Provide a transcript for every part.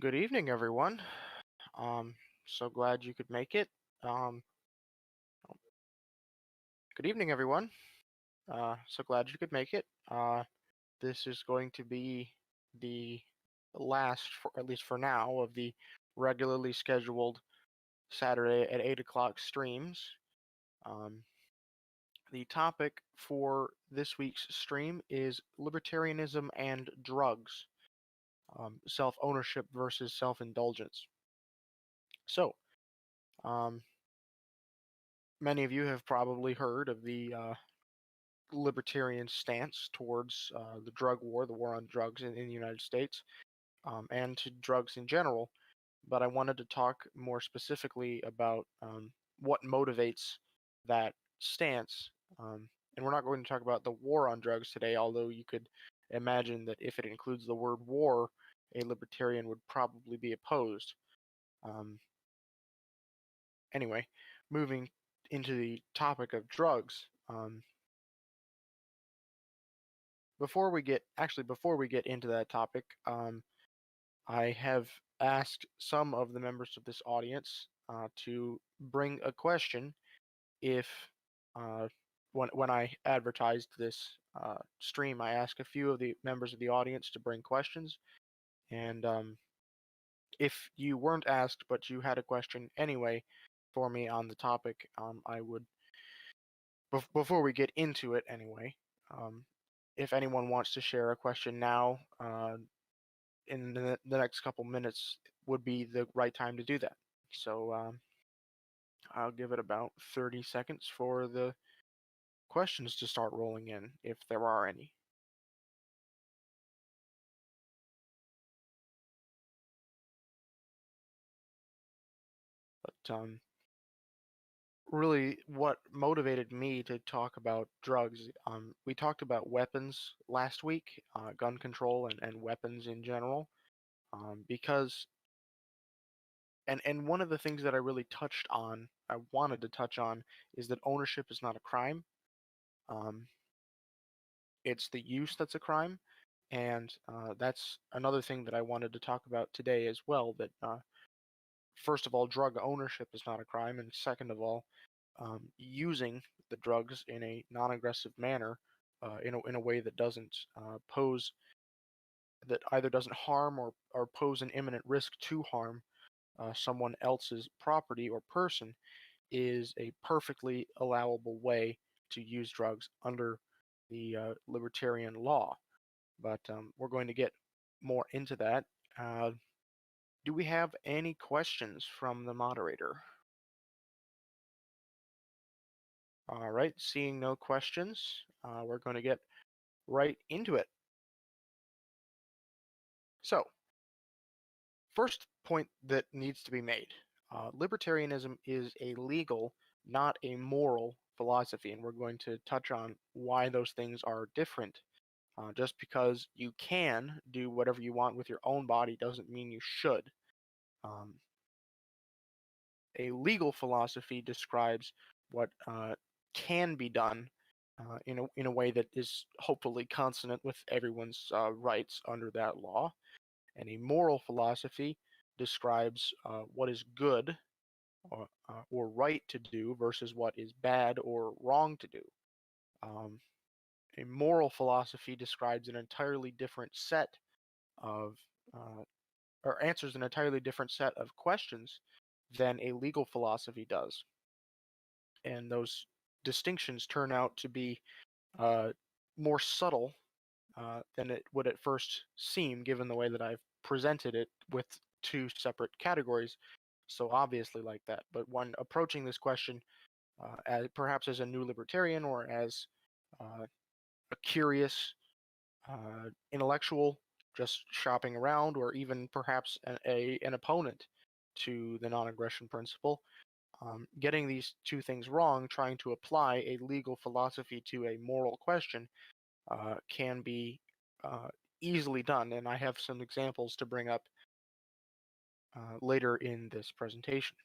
Good evening, everyone. So glad you could make it. Um, Good evening, everyone. So glad you could make it. This is going to be the last, at least for now, of the regularly scheduled Saturday at 8 o'clock streams. The topic for this week's stream is Libertarianism and Drugs, self-ownership versus self-indulgence. So, many of you have probably heard of the libertarian stance towards the drug war, the war on drugs in the United States, and to drugs in general. But I wanted to talk more specifically about what motivates that stance. And we're not going to talk about the war on drugs today, although you could imagine that if it includes the word war, a libertarian would probably be opposed. Anyway, moving into the topic of drugs. Before we get into that topic, I have asked some of the members of this audience to bring a question if when I advertised this stream, I asked a few of the members of the audience to bring questions, and if you weren't asked but you had a question anyway for me on the topic, I would, before we get into it anyway, if anyone wants to share a question now, in the next couple minutes would be the right time to do that. So I'll give it about 30 seconds for the questions to start rolling in, if there are any. But really, what motivated me to talk about drugs, we talked about weapons last week, gun control and weapons in general, because and one of the things that I really I wanted to touch on, is that ownership is not a crime. It's the use that's a crime, and that's another thing that I wanted to talk about today as well, that first of all, drug ownership is not a crime, and second of all, using the drugs in a non-aggressive manner, in a way that doesn't that either doesn't harm or pose an imminent risk to harm someone else's property or person, is a perfectly allowable way to use drugs under the libertarian law. But we're going to get more into that. Do we have any questions from the moderator? All right, seeing no questions, we're going to get right into it. So, first point that needs to be made. Libertarianism is a legal, not a moral philosophy, and we're going to touch on why those things are different. Just because you can do whatever you want with your own body doesn't mean you should. A legal philosophy describes what can be done in a way that is hopefully consonant with everyone's rights under that law. And a moral philosophy describes what is good or right to do versus what is bad or wrong to do. A moral philosophy describes an entirely different set of, or answers an entirely different set of questions than a legal philosophy does. And those distinctions turn out to be more subtle than it would at first seem, given the way that I've presented it with two separate categories so obviously like that. But when approaching this question, perhaps as a new libertarian or as a curious intellectual just shopping around, or even perhaps an opponent to the non-aggression principle, getting these two things wrong, trying to apply a legal philosophy to a moral question, can be easily done, and I have some examples to bring up later in this presentation.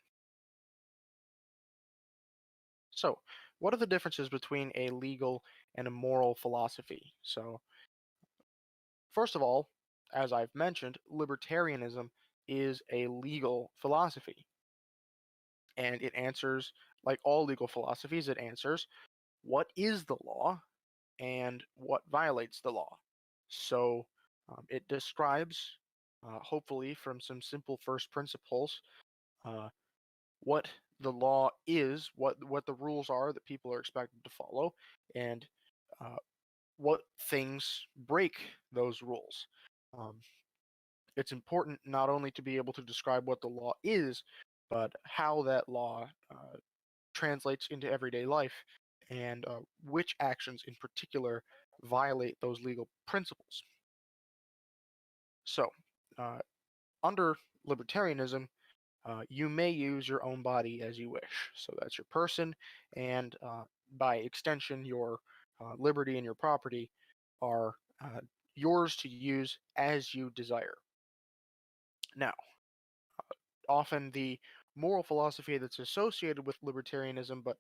So, what are the differences between a legal and a moral philosophy? So, first of all, as I've mentioned, libertarianism is a legal philosophy. And it answers, like all legal philosophies, it answers what is the law and what violates the law. So it describes, hopefully from some simple first principles, uh, what the law is, what the rules are that people are expected to follow, and uh, what things break those rules. Um, it's important not only to be able to describe what the law is, but how that law translates into everyday life, and which actions in particular violate those legal principles. So, uh, under libertarianism, you may use your own body as you wish. So that's your person, and by extension, your liberty and your property are yours to use as you desire. Now, often the moral philosophy that's associated with libertarianism, but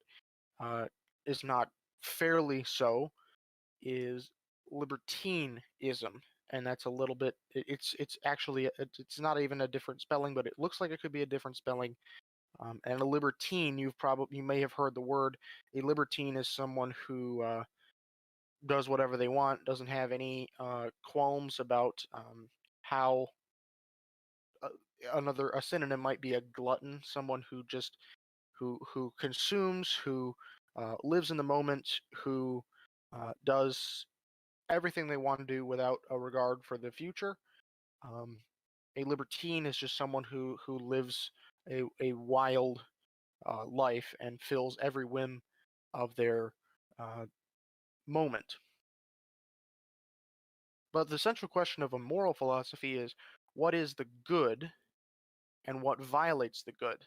uh, is not fairly so, is libertinism, and that's a little bit. It's actually it's not even a different spelling, but it looks like it could be a different spelling. And a libertine, you may have heard the word. A libertine is someone who does whatever they want, doesn't have any qualms about how. Uh, a synonym might be a glutton, someone who just who consumes, who lives in the moment, who does everything they want to do without a regard for the future. Um, a libertine is just someone who lives a wild life and fills every whim of their uh, moment. But the central question of a moral philosophy is what is the good and what violates the good?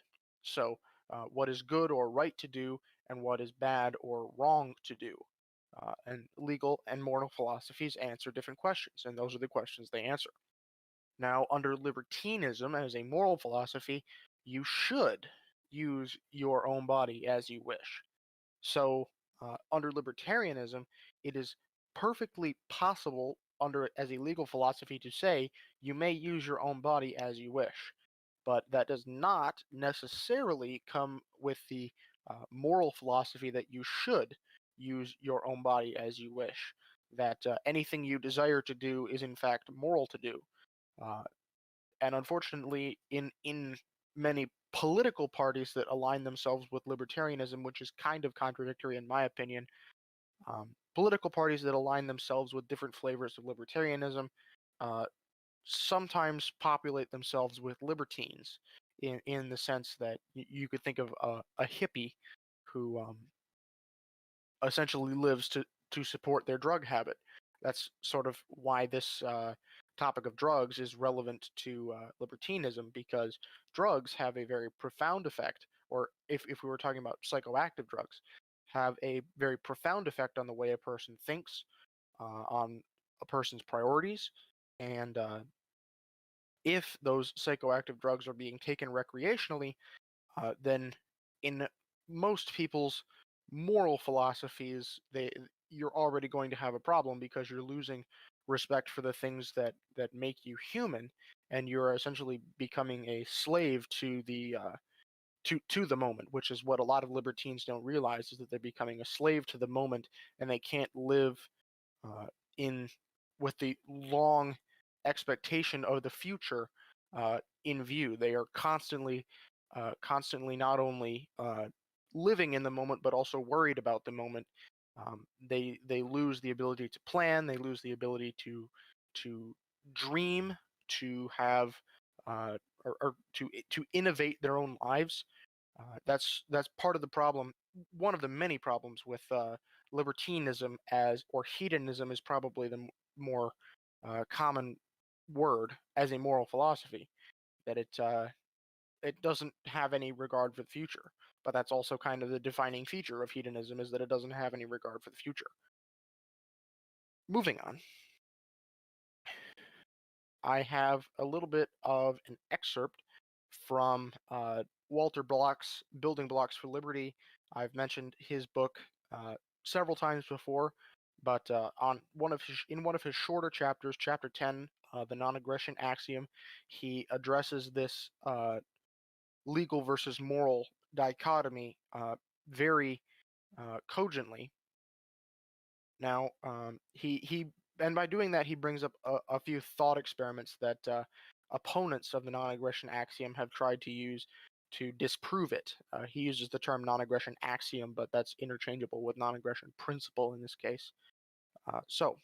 So, what is good or right to do and what is bad or wrong to do? And legal and moral philosophies answer different questions, and those are the questions they answer. Now, under libertinism as a moral philosophy, you should use your own body as you wish. So, under libertarianism, it is perfectly possible as a legal philosophy to say you may use your own body as you wish, but that does not necessarily come with the moral philosophy that you should use your own body as you wish. That anything you desire to do is in fact moral to do. Uh, and unfortunately, in many political parties that align themselves with libertarianism, which is kind of contradictory in my opinion, political parties that align themselves with different flavors of libertarianism uh, sometimes populate themselves with libertines, in the sense that you could think of a hippie who essentially lives to support their drug habit. That's sort of why this topic of drugs is relevant to libertinism, because drugs have a very profound effect, or if we were talking about psychoactive drugs, have a very profound effect on the way a person thinks, on a person's priorities, and if those psychoactive drugs are being taken recreationally, then in most people's moral philosophies, you're already going to have a problem because you're losing respect for the things that make you human, and you're essentially becoming a slave to the moment, which is what a lot of libertines don't realize, is that they're becoming a slave to the moment, and they can't live uh, in with the long expectation of the future in view. They are constantly not only living in the moment but also worried about the moment. They lose the ability to plan. They lose the ability to dream, to have or to innovate their own lives. That's part of the problem. One of the many problems with libertinism, or hedonism is probably the more common word as a moral philosophy. That it doesn't have any regard for the future. But that's also kind of the defining feature of hedonism, is that it doesn't have any regard for the future. Moving on, I have a little bit of an excerpt from Walter Block's Building Blocks for Liberty. I've mentioned his book several times before. But in one of his shorter chapters, chapter 10, the non-aggression axiom, he addresses this legal versus moral dichotomy very cogently. Now, he and by doing that, he brings up a few thought experiments that opponents of the non-aggression axiom have tried to use to disprove it. He uses the term non-aggression axiom, but that's interchangeable with non-aggression principle in this case. So,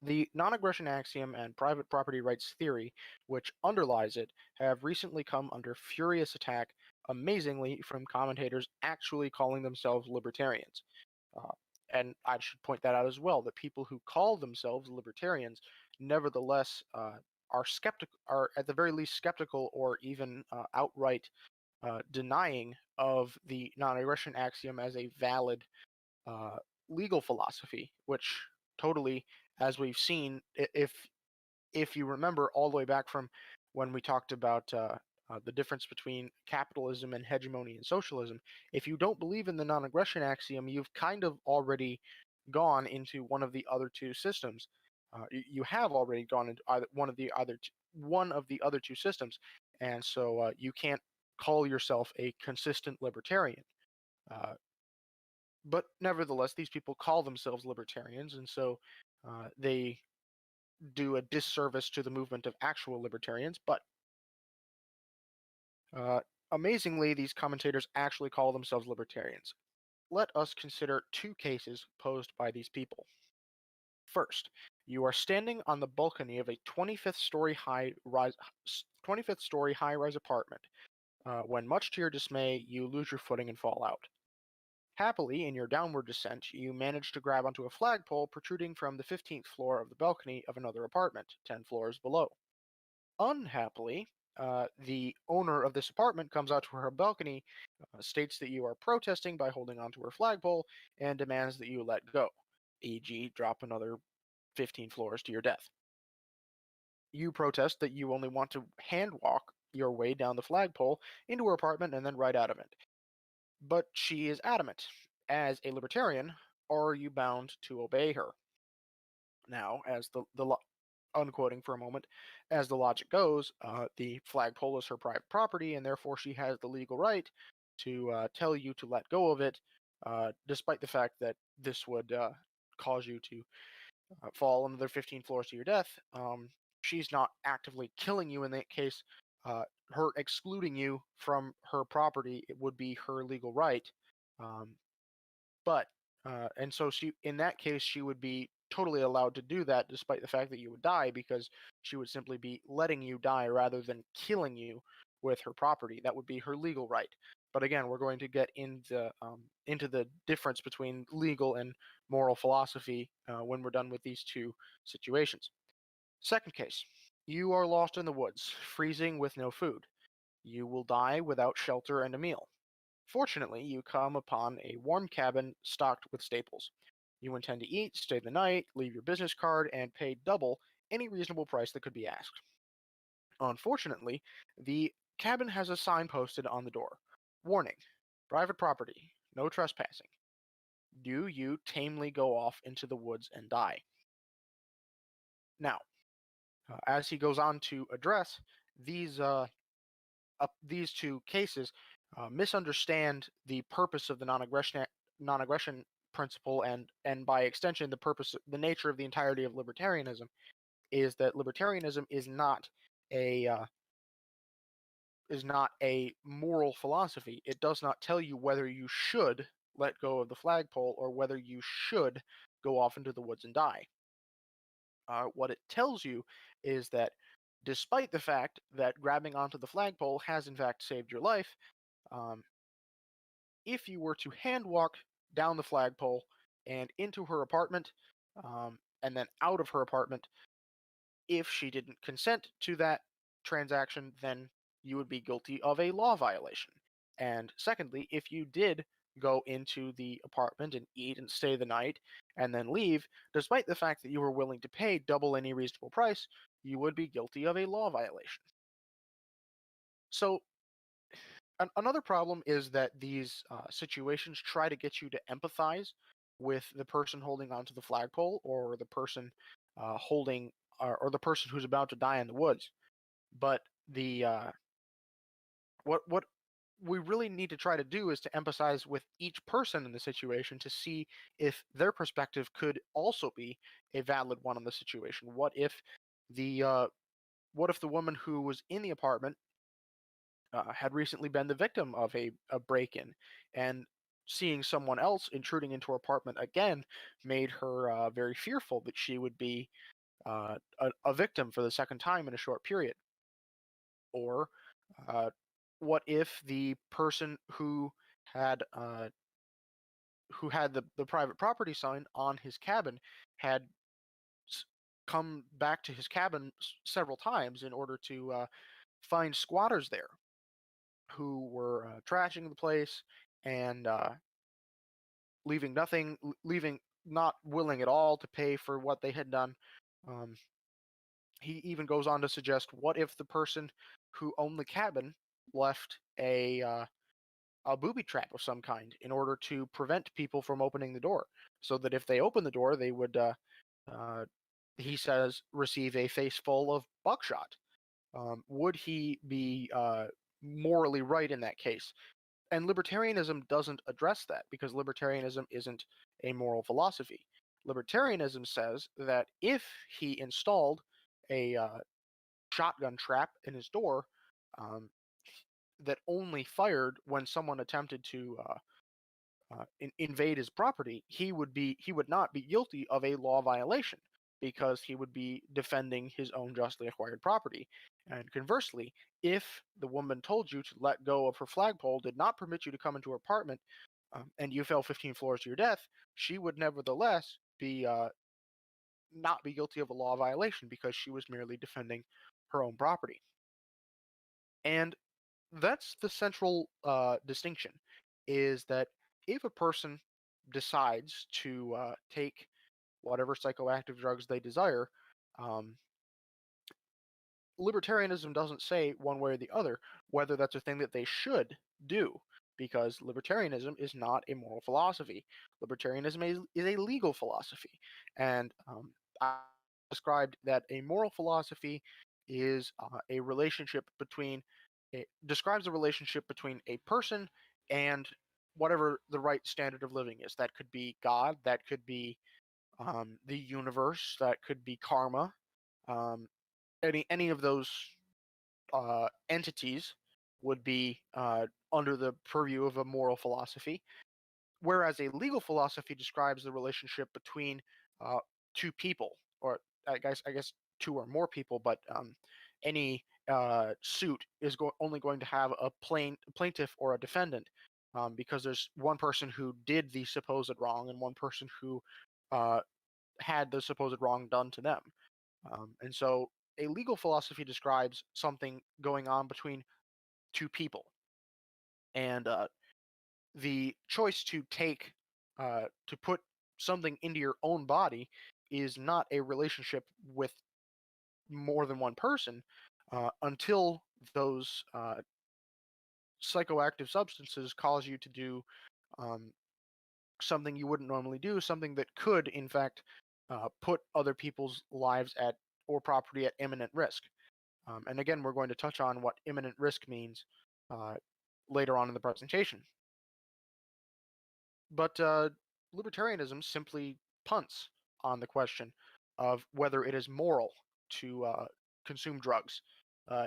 the non-aggression axiom and private property rights theory, which underlies it, have recently come under furious attack, amazingly, from commentators actually calling themselves libertarians. Uh, and I should point that out as well, that people who call themselves libertarians nevertheless are at the very least skeptical or even outright denying of the non-aggression axiom as a valid uh, legal philosophy, which totally, as we've seen, if you remember all the way back from when we talked about the difference between capitalism and hegemony and socialism, if you don't believe in the non-aggression axiom, you've kind of already gone into one of the other two systems. You have already gone into either one of the other two systems, and so you can't call yourself a consistent libertarian. Uh, but nevertheless, these people call themselves libertarians, and so they do a disservice to the movement of actual libertarians. But uh, amazingly, these commentators actually call themselves libertarians. Let us consider two cases posed by these people. First, you are standing on the balcony of a 25th story high rise apartment when, much to your dismay, you lose your footing and fall out. Happily, in your downward descent, you manage to grab onto a flagpole protruding from the 15th floor of the balcony of another apartment, 10 floors below. Unhappily, the owner of this apartment comes out to her balcony, states that you are protesting by holding onto her flagpole, and demands that you let go, e.g., drop another 15 floors to your death. You protest that you only want to hand walk your way down the flagpole into her apartment and then right out of it. But she is adamant. As a libertarian, are you bound to obey her? Now, as unquoting for a moment, as the logic goes, the flagpole is her private property, and therefore she has the legal right to tell you to let go of it, despite the fact that this would cause you to fall another 15 floors to your death. She's not actively killing you in that case. Her excluding you from her property, it would be her legal right. Um, but and so she, in that case, she would be totally allowed to do that, despite the fact that you would die, because she would simply be letting you die rather than killing you with her property. That would be her legal right. But again, we're going to get into the difference between legal and moral philosophy when we're done with these two situations. Second case, you are lost in the woods, freezing with no food. You will die without shelter and a meal. Fortunately, you come upon a warm cabin stocked with staples. You intend to eat, stay the night, leave your business card, and pay double any reasonable price that could be asked. Unfortunately, the cabin has a sign posted on the door. Warning: private property, no trespassing. Do you tamely go off into the woods and die? Now, as he goes on to address these these two cases, misunderstand the purpose of the non-aggression principle, and by extension the nature of the entirety of libertarianism, is that libertarianism a uh, is not a moral philosophy. It does not tell you whether you should let go of the flagpole or whether you should go off into the woods and die. What it tells you is that despite the fact that grabbing onto the flagpole has in fact saved your life, um, if you were to hand walk down the flagpole and into her apartment, and then out of her apartment, if she didn't consent to that transaction, then you would be guilty of a law violation. And secondly, if you did go into the apartment and eat and stay the night and then leave, despite the fact that you were willing to pay double any reasonable price, you would be guilty of a law violation. So another problem is that these situations try to get you to empathize with the person holding onto the flagpole, or the person holding, or the person who's about to die in the woods. But the what we really need to try to do is to empathize with each person in the situation to see if their perspective could also be a valid one on the situation. What if the woman who was in the apartment had recently been the victim of a break-in, and seeing someone else intruding into her apartment again made her very fearful that she would be a victim for the second time in a short period? Or uh, what if the person had uh, who had the private property sign on his cabin had s- come back to his cabin several times in order to find squatters there who were trashing the place and leaving not willing at all to pay for what they had done. Um, he even goes on to suggest, what if the person who owned the cabin left a booby trap of some kind in order to prevent people from opening the door, so that if they open the door, they would, uh, he says, receive a face full of buckshot. Would he be morally right in that case? And libertarianism doesn't address that, because libertarianism isn't a moral philosophy. Libertarianism says that if he installed a shotgun trap in his door, um, that only fired when someone attempted to invade his property, he would not be guilty of a law violation, because he would be defending his own justly acquired property. And conversely, if the woman told you to let go of her flagpole, did not permit you to come into her apartment, and you fell 15 floors to your death, she would nevertheless be not be guilty of a law violation, because she was merely defending her own property. And that's the central distinction, is that if a person decides to take whatever psychoactive drugs they desire, um, libertarianism doesn't say one way or the other whether that's a thing that they should do, because libertarianism is not a moral philosophy. Libertarianism is a legal philosophy. And I described that a moral philosophy is a relationship between, it describes a relationship between a person and whatever the right standard of living is. That could be God, that could be the universe, that could be karma. Um, any of those entities would be under the purview of a moral philosophy, whereas a legal philosophy describes the relationship between uh, two people, or I guess two or more people, but any suit is only going to have a plaintiff or a defendant, because there's one person who did the supposed wrong and one person who uh, had the supposed wrong done to them. And so a legal philosophy describes something going on between two people. And the choice to put something into your own body is not a relationship with more than one person, until those psychoactive substances cause you to do um, something you wouldn't normally do, something that could, in fact, put other people's lives at or property at imminent risk. And again, we're going to touch on what imminent risk means uh, later on in the presentation. But libertarianism simply punts on the question of whether it is moral to consume drugs.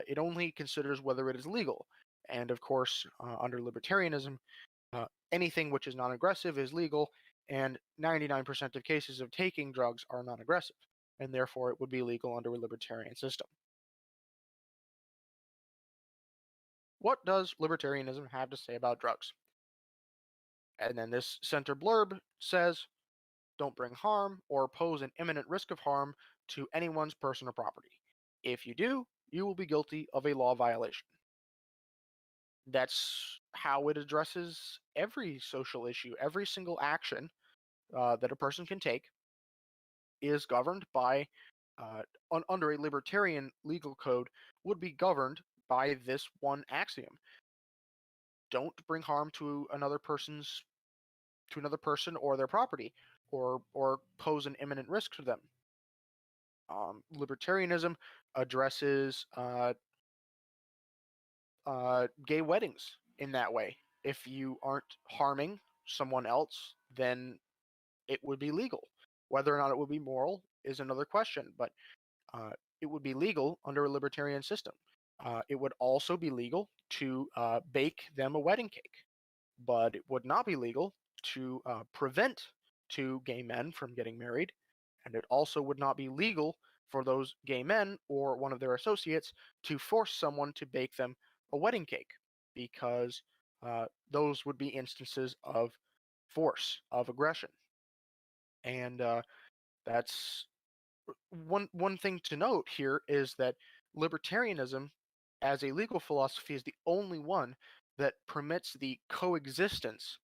It only considers whether it is legal. And of course, under libertarianism, anything which is non aggressive is legal, and 99% of cases of taking drugs are non aggressive, and therefore it would be legal under a libertarian system. What does libertarianism have to say about drugs? And then this center blurb says, don't bring harm or pose an imminent risk of harm to anyone's person or property. If you do, you will be guilty of a law violation. That's how it addresses every social issue. Every single action that a person can take is governed by, under a libertarian legal code, would be governed by this one axiom: don't bring harm to to another person or their property, or pose an imminent risk to them. Libertarianism addresses gay weddings in that way. If you aren't harming someone else, then it would be legal. Whether or not it would be moral is another question, but it would be legal under a libertarian system. It would also be legal to bake them a wedding cake, but it would not be legal to prevent two gay men from getting married, and it also would not be legal for those gay men or one of their associates to force someone to bake them a wedding cake, because those would be instances of force, of aggression. And that's one thing to note here is that libertarianism as a legal philosophy is the only one that permits the coexistence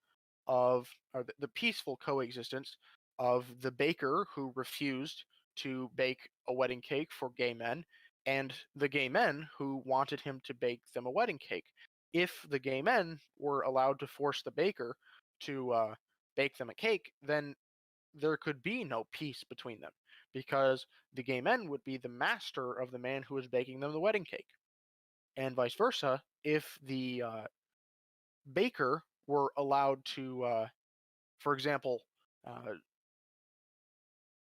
of, or the peaceful coexistence of the baker who refused to bake a wedding cake for gay men and the gay men who wanted him to bake them a wedding cake. If the gay men were allowed to force the baker to bake them a cake, then there could be no peace between them, because the gay men would be the master of the man who was baking them the wedding cake. And vice versa, if the baker were allowed to, for example, uh,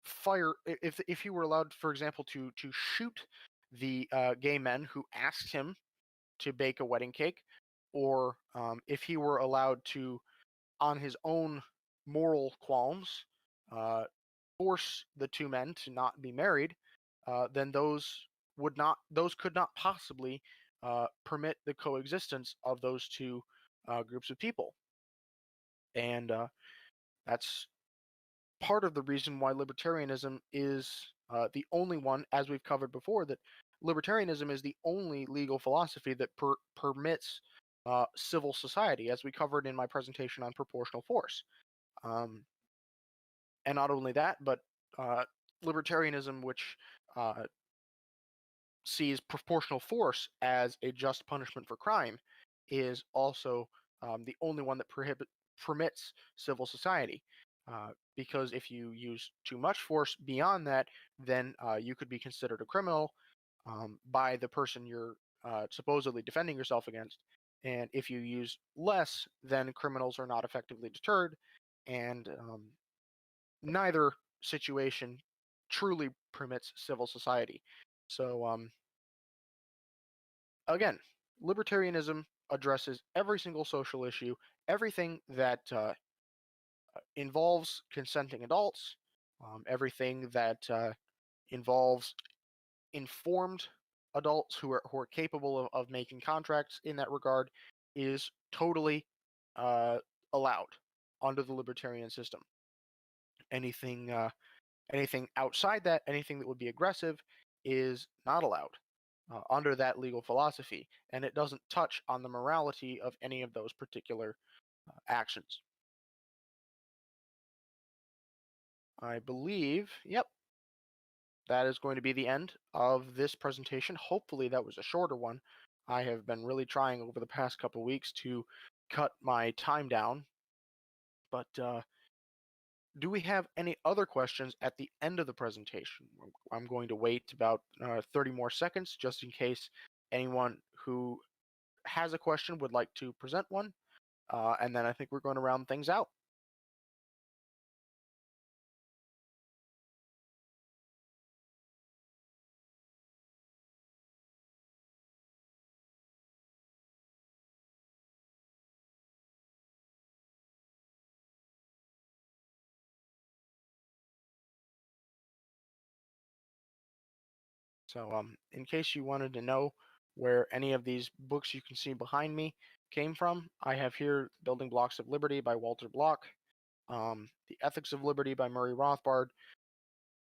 fire, if he were allowed, for example, to shoot the gay men who asked him to bake a wedding cake, or if he were allowed to, on his own moral qualms, uh, force the two men to not be married, then those could not possibly permit the coexistence of those two groups of people. And that's part of the reason why libertarianism is the only one, as we've covered before, that libertarianism is the only legal philosophy that permits civil society, as we covered in my presentation on proportional force. Um, and not only that, but uh, libertarianism, which uh, sees proportional force as a just punishment for crime, is also the only one that permits civil society. Because if you use too much force beyond that, then you could be considered a criminal by the person you're supposedly defending yourself against. And if you use less, then criminals are not effectively deterred, and neither situation truly permits civil society. So, again, libertarianism addresses every single social issue, everything that involves consenting adults, everything that involves informed adults who are capable of making contracts in that regard is totally uh, allowed under the libertarian system. Anything anything outside that, anything that would be aggressive, is not allowed under that legal philosophy, and it doesn't touch on the morality of any of those particular actions. I believe, yep, that is going to be the end of this presentation. Hopefully that was a shorter one. I have been really trying over the past couple weeks to cut my time down, but do we have any other questions at the end of the presentation? I'm going to wait about 30 more seconds just in case anyone who has a question would like to present one, and then I think we're going to round things out. So, in case you wanted to know where any of these books you can see behind me came from, I have here Building Blocks of Liberty by Walter Block, The Ethics of Liberty by Murray Rothbard,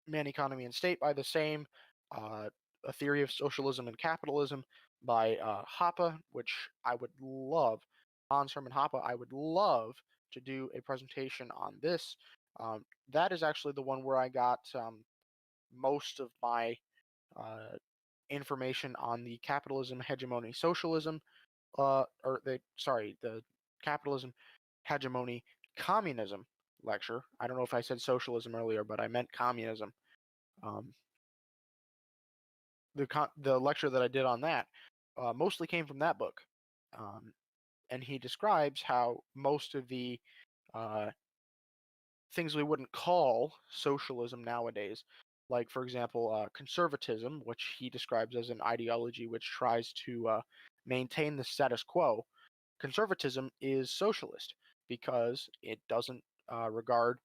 Man, Economy, and State by the same, A Theory of Socialism and Capitalism by Hoppe, which I would love, Hans Hermann Hoppe, I would love to do a presentation on this. That is actually the one where I got most of my uh, information on the capitalism, hegemony, socialism, or the capitalism, hegemony, communism lecture. I don't know if I said socialism earlier, but I meant communism. Um, the lecture that I did on that mostly came from that book, um, and he describes how most of the uh, things we wouldn't call socialism nowadays, like for example conservatism, which he describes as an ideology which tries to maintain the status quo. Conservatism is socialist because it doesn't regard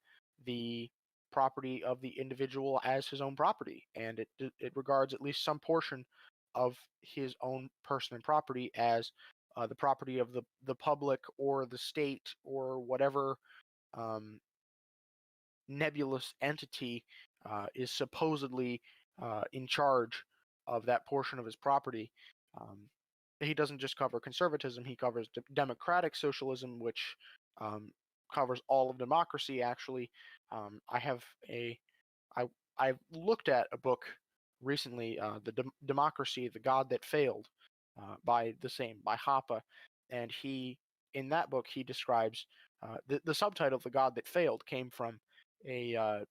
the property of the individual as his own property, and it regards at least some portion of his own person and property as the property of the public or the state or whatever um, nebulous entity is supposedly in charge of that portion of his property. Um, he doesn't just cover conservatism; he covers democratic socialism, which covers all of democracy. Actually, I have a I I've looked at a book recently, the Democracy, the God That Failed, by Hoppe, and he in that book he describes the subtitle, "The God That Failed," came from a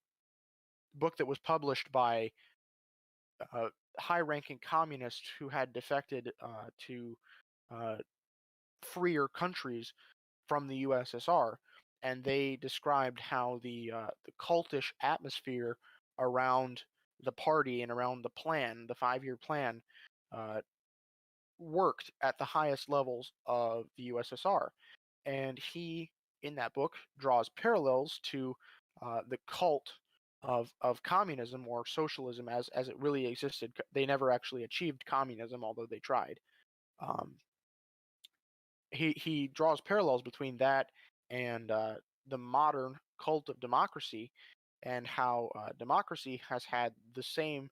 book that was published by high-ranking communists who had defected to uh, freer countries from the USSR, and they described how the cultish atmosphere around the party and around the plan, the 5-year plan, uh, worked at the highest levels of the USSR. And he, in that book, draws parallels to the cult of communism or socialism as it really existed. They never actually achieved communism, although they tried. Um, he draws parallels between that and the modern cult of democracy, and how democracy has had the same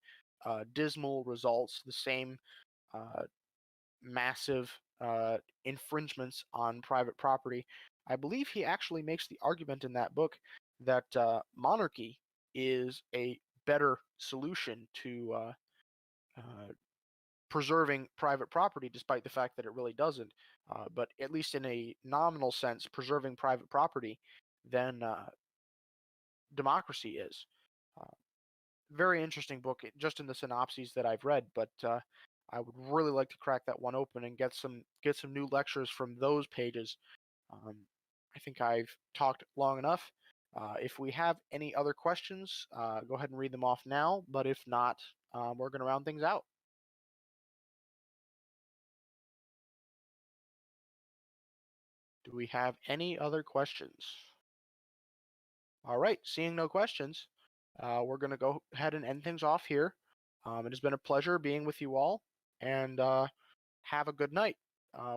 dismal results, the same uh, massive infringements on private property. I believe he actually makes the argument in that book that monarchy is a better solution to uh, preserving private property, despite the fact that it really doesn't. But at least in a nominal sense, preserving private property than democracy is. Uh, Very interesting book, just in the synopses that I've read. But I would really like to crack that one open and get some new lectures from those pages. Um, I think I've talked long enough. If we have any other questions, go ahead and read them off now. But if not, we're going to round things out. Do we have any other questions? All right, seeing no questions, we're going to go ahead and end things off here. It has been a pleasure being with you all, and have a good night.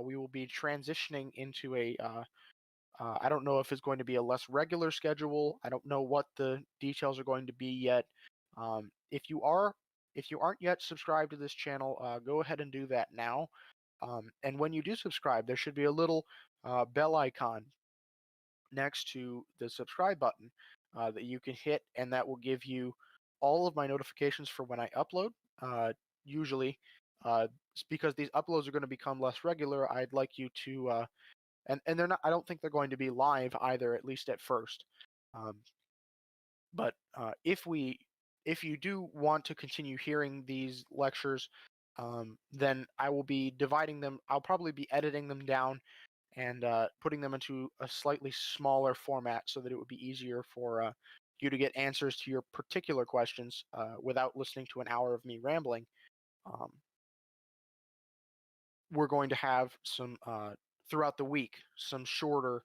We will be transitioning into I don't know if it's going to be a less regular schedule. I don't know what the details are going to be yet. If you aren't yet subscribed to this channel, go ahead and do that now. And when you do subscribe, there should be a little bell icon next to the subscribe button that you can hit, and that will give you all of my notifications for when I upload. Usually, because these uploads are going to become less regular, I'd like you to, and they're not. I don't think they're going to be live either, at least at first. Um, but if you do want to continue hearing these lectures, then I will be dividing them. I'll probably be editing them down and putting them into a slightly smaller format so that it would be easier for you to get answers to your particular questions without listening to an hour of me rambling. Um, we're going to have some throughout the week, some shorter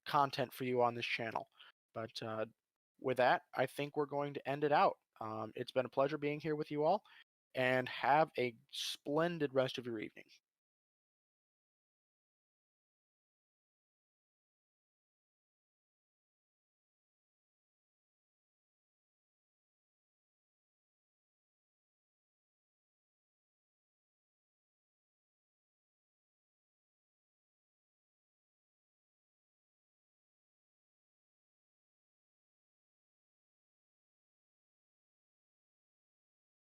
content for you on this channel. But with that, I think we're going to end it out. It's been a pleasure being here with you all, and have a splendid rest of your evening.